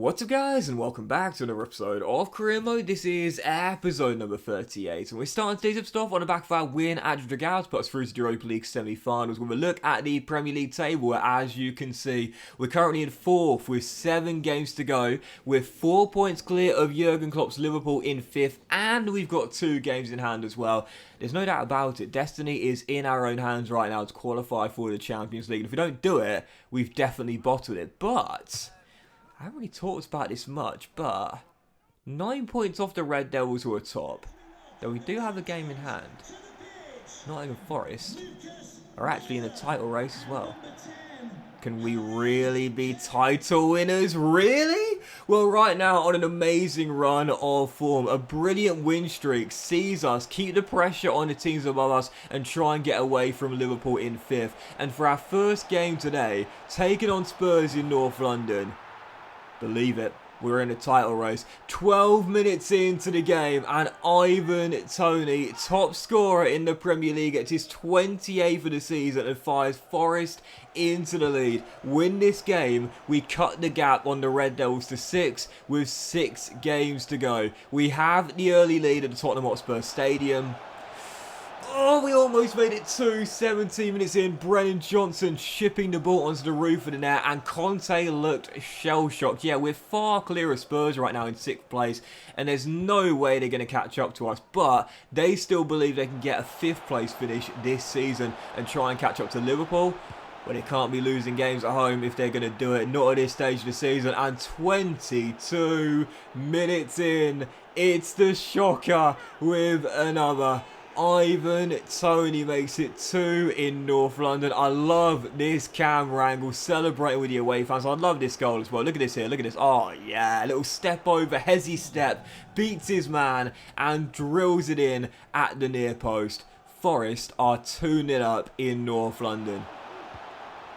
What's up guys, and welcome back to another episode of Career Mode. This is episode number 38, and we're starting today's episode off on the back of our win at Dragao, put us through to the Europa League semi-finals. When we look at the Premier League table, where, as you can see, we're currently in 4th with 7 games to go, with 4 points clear of Jurgen Klopp's Liverpool in 5th, and we've got 2 games in hand as well. There's no doubt about it, destiny is in our own hands right now to qualify for the Champions League, and if we don't do it, we've definitely bottled it. But I haven't really talked about this much, but 9 points off the Red Devils who are top. Though we do have a game in hand. Nottingham Forest are actually in a title race as well. Can we really be title winners? Really? Well, right now, on an amazing run of form, a brilliant win streak sees us keep the pressure on the teams above us and try and get away from Liverpool in 5th. And for our first game today, taking on Spurs in North London, believe it, we're in a title race. 12 minutes into the game, and Ivan Toney, top scorer in the Premier League, gets his 28th of the season and fires Forest into the lead. Win this game, we cut the gap on the Red Devils to 6 with 6 games to go. We have the early lead at the Tottenham Hotspur Stadium. Oh, we almost made it 17 minutes in. Brennan Johnson shipping the ball onto the roof of the net, and Conte looked shell-shocked. Yeah, we're far clear of Spurs right now in 6th place, and there's no way they're going to catch up to us, but they still believe they can get a 5th place finish this season and try and catch up to Liverpool. But they can't be losing games at home if they're going to do it, not at this stage of the season. And 22 minutes in, it's the shocker with another. Ivan Toney makes it 2 in North London. I love this camera angle, celebrating with the away fans. I love this goal as well. Look at this here, look at this. Oh yeah, little step over, hezzy step, beats his man and drills it in at the near post. Forest are 2-0 up in North London.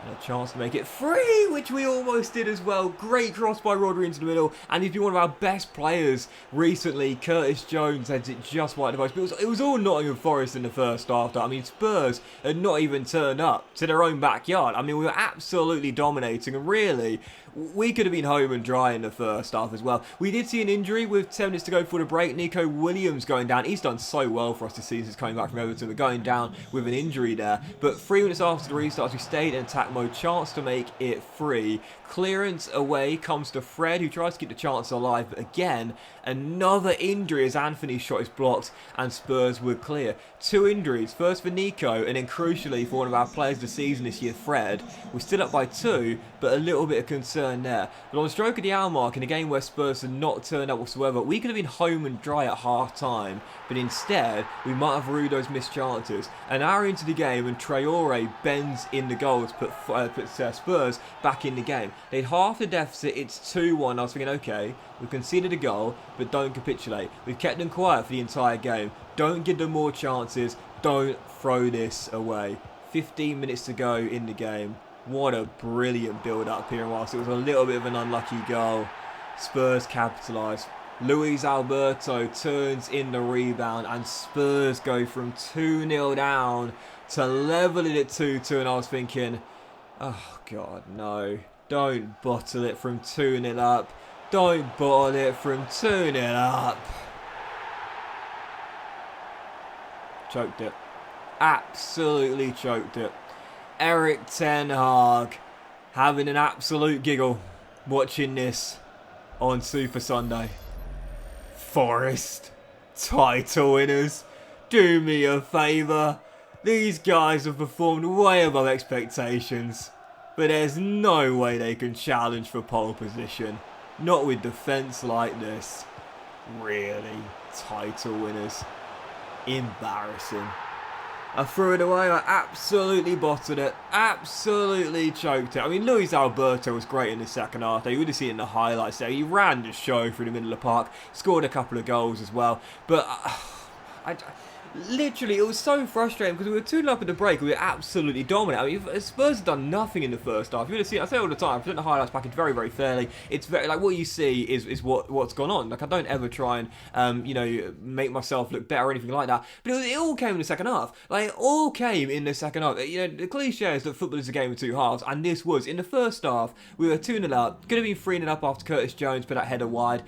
And a chance to make it 3, which we almost did as well. Great cross by Rodri into the middle. And he's been one of our best players recently. Curtis Jones heads it just wide of the post. But it was all Nottingham Forest in the first half. I mean, Spurs had not even turned up to their own backyard. I mean, we were absolutely dominating. And really, we could have been home and dry in the first half as well. We did see an injury with 10 minutes to go for the break. Nico Williams going down. He's done so well for us this season since coming back from Everton. We're going down with an injury there. But 3 minutes after the restart, we stayed in attack mode. Chance to make it 3. Clearance away comes to Fred, who tries to keep the chance alive. But again, another injury as Anthony's shot is blocked and Spurs were clear. 2 injuries. First for Nico, and then crucially for one of our players of the season this year, Fred. We're still up by 2, but a little bit of concern there. But on the stroke of the hour mark, in a game where Spurs had not turned up whatsoever, we could have been home and dry at half-time. But instead, we might have rued those missed chances. An hour into the game, and Traore bends in the goal to put Spurs back in the game. They'd half the deficit, it's 2-1. I was thinking, okay, we've conceded a goal, but don't capitulate. We've kept them quiet for the entire game. Don't give them more chances. Don't throw this away. 15 minutes to go in the game. What a brilliant build-up here. And whilst it was a little bit of an unlucky goal, Spurs capitalise. Luis Alberto turns in the rebound, and Spurs go from 2-0 down to levelling it 2-2. And I was thinking, oh God, no. Don't bottle it from 2-0 up. Don't bottle it from 2-0 up. Choked it. Absolutely choked it. Erik Ten Hag having an absolute giggle watching this on Super Sunday. Forest, title winners, do me a favour. These guys have performed way above expectations, but there's no way they can challenge for pole position. Not with defence like this. Really, title winners. Embarrassing. I threw it away, I absolutely bottled it, absolutely choked it. I mean, Luis Alberto was great in the second half. You would have seen it in the highlights there. He ran the show through the middle of the park, scored a couple of goals as well. But Literally, it was so frustrating because we were 2-0 up at the break. We were absolutely dominant. I mean, Spurs had done nothing in the first half. You would have seen, I say all the time, I present the highlights package very, very fairly. It's very, like, what you see is what's gone on. Like, I don't ever try and, make myself look better or anything like that. But it all came in the second half. Like, it all came in the second half. You know, the cliche is that football is a game of two halves, and this was. In the first half, we were 2-0 up. Could have been 3-0 up after Curtis Jones put that header wide.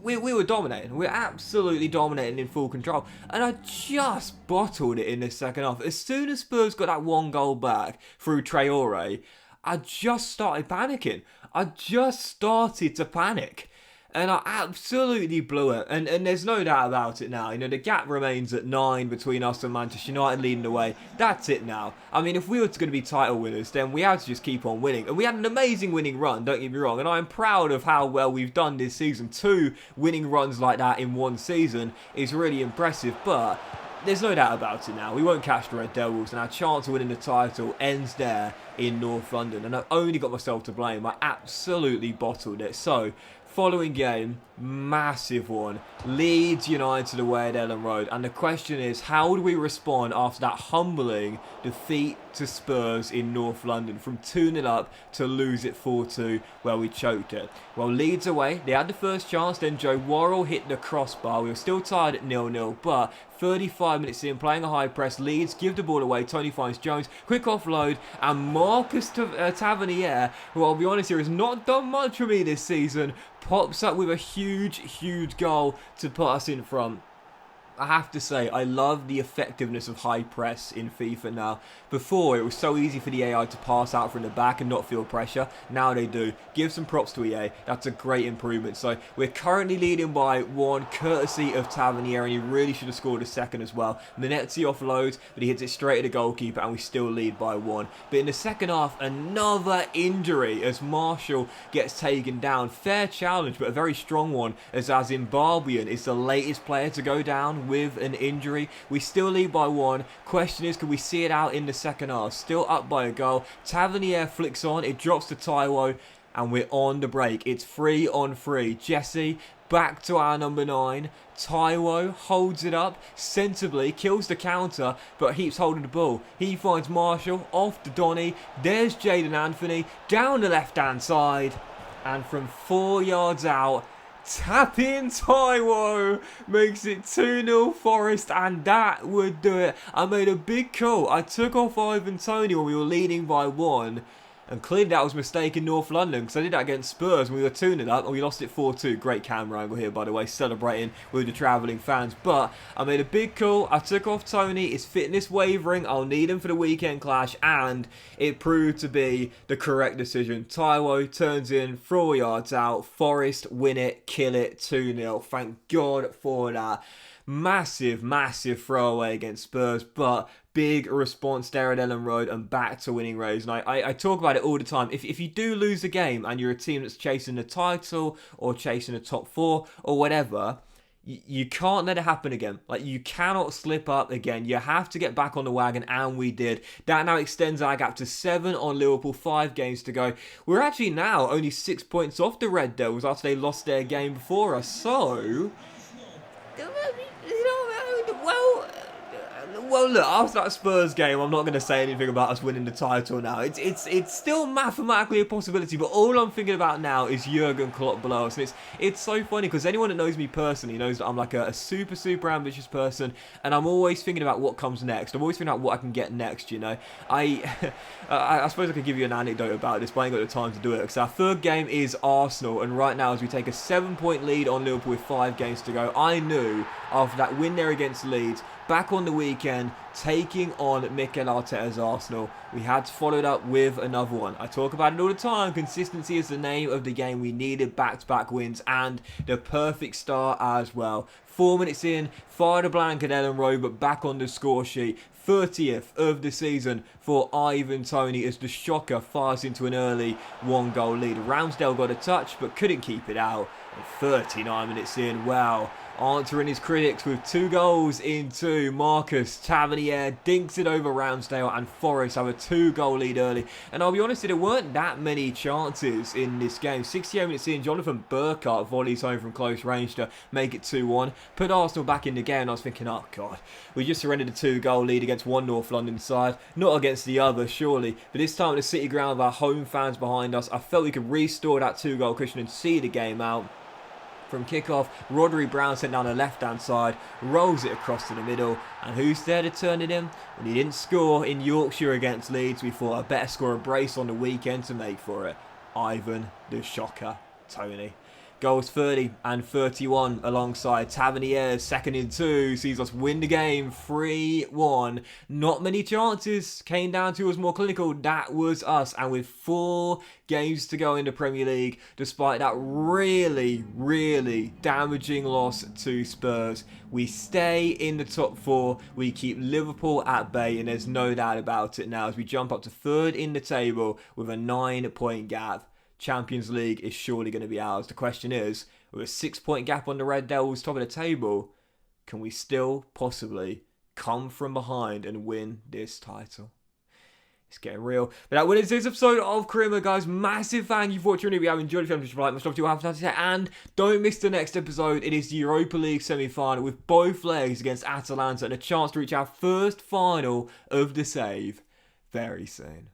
We were dominating. We were absolutely dominating in full control. And I just bottled it in the second half. As soon as Spurs got that 1 goal back through Traore, I just started panicking. I just started to panic. And I absolutely blew it. And there's no doubt about it now. You know, the gap remains at 9 between us and Manchester United leading the way. That's it now. I mean, if we were going to be title winners, then we had to just keep on winning. And we had an amazing winning run, don't get me wrong. And I'm proud of how well we've done this season. 2 winning runs like that in one season is really impressive. But there's no doubt about it now. We won't catch the Red Devils, and our chance of winning the title ends there in North London. And I've only got myself to blame. I absolutely bottled it. So, following game, massive one. Leeds United away at Ellen Road. And the question is, how do we respond after that humbling defeat to Spurs in North London? From 2-0 up to lose it 4-2, where we choked it. Well, Leeds away, they had the first chance, then Joe Worrell hit the crossbar. We were still tied at 0-0, but 35 minutes in, playing a high press, Leeds give the ball away. Tony finds Jones, quick offload, and Marcus Tavernier, who I'll be honest here, has not done much for me this season, pops up with a huge goal to put us in front. I have to say, I love the effectiveness of high press in FIFA now. Before, it was so easy for the AI to pass out from the back and not feel pressure. Now they do. Give some props to EA. That's a great improvement. So, we're currently leading by 1, courtesy of Tavernier, and he really should have scored a second as well. Minetti offloads, but he hits it straight at the goalkeeper, and we still lead by 1. But in the second half, another injury as Marshall gets taken down. Fair challenge, but a very strong one, as Zimbabwean is the latest player to go down with an injury. We still lead by 1. Question is, can we see it out in the second half? Still up by a goal. Tavernier flicks on, it drops to Taiwo, and we're on the break. It's 3-on-3. Jesse back to our number 9. Taiwo holds it up sensibly, kills the counter, but keeps holding the ball. He finds Marshall, off to Donny. There's Jaden Anthony, down the left-hand side, and from 4 yards out, tap in Taiwo makes it 2-0 Forest, and that would do it. I made a big call. I took off Ivan Toney when we were leading by 1. And clearly that was a mistake in North London, because I did that against Spurs when we were 2-0 up and we lost it 4-2. Great camera angle here, by the way, celebrating with the travelling fans. But I made a big call. I took off Tony. His fitness wavering. I'll need him for the weekend clash, and it proved to be the correct decision. Taiwo turns in, 4 yards out. Forest win it, kill it, 2-0. Thank God for that. Massive throwaway against Spurs, but big response there at Ellen Road and back to winning ways. And I talk about it all the time. If you do lose a game and you're a team that's chasing the title or chasing the top 4 or whatever, you can't let it happen again. Like, you cannot slip up again. You have to get back on the wagon, and we did. That now extends our gap to 7 on Liverpool, 5 games to go. We're actually now only 6 points off the Red Devils after they lost their game before us. So, well, look, after that Spurs game, I'm not going to say anything about us winning the title now. It's still mathematically a possibility, but all I'm thinking about now is Jurgen Klopp below us. And it's so funny, because anyone that knows me personally knows that I'm like a super ambitious person, and I'm always thinking about what comes next. I'm always thinking about what I can get next, you know. I suppose I could give you an anecdote about this, but I ain't got the time to do it, because our third game is Arsenal, and right now, as we take a 7-point lead on Liverpool with 5 games to go, I knew after that win there against Leeds, back on the weekend, taking on Mikel Arteta's Arsenal, we had to follow it up with another one. I talk about it all the time. Consistency is the name of the game. We needed back-to-back wins and the perfect start as well. 4 minutes in, fired a blank at Ellen Road, but back on the score sheet. 30th of the season for Ivan Toney as the shocker fires into an early 1-goal lead. Ramsdale got a touch but couldn't keep it out. And 39 minutes in, wow. answering his critics with 2 goals in 2. Marcus Tavernier dinks it over Ramsdale, and Forest have a 2-goal lead early. And I'll be honest, there weren't that many chances in this game. 68 minutes in, Jonathan Burkhart volleys home from close range to make it 2-1. Put Arsenal back in the game, and I was thinking, oh God, we just surrendered a 2-goal lead against one North London side, not against the other, surely. But this time at the City ground with our home fans behind us, I felt we could restore that 2-goal cushion and see the game out. From kickoff, Rodri Brown sent down the left-hand side, rolls it across to the middle, and who's there to turn it in? When he didn't score in Yorkshire against Leeds, we thought I'd better score a brace on the weekend to make for it. Ivan the Shocker Toney. Goals 30 and 31 alongside Tavernier's 2nd in 2 sees us win the game 3-1. Not many chances, came down to us more clinical. That was us. And with 4 games to go in the Premier League, despite that really damaging loss to Spurs, we stay in the top 4. We keep Liverpool at bay, and there's no doubt about it now as we jump up to 3rd in the table with a 9-point gap. Champions League is surely going to be ours. The question is, with a 6-point gap on the Red Devils top of the table, can we still possibly come from behind and win this title? It's getting real. But that was this episode of Career Mode, guys. Massive thank you for tuning in. If you have enjoyed, if you haven't, like much love to you, have a fantastic day. And don't miss the next episode. It is the Europa League semi-final with both legs against Atalanta and a chance to reach our first final of the save very soon.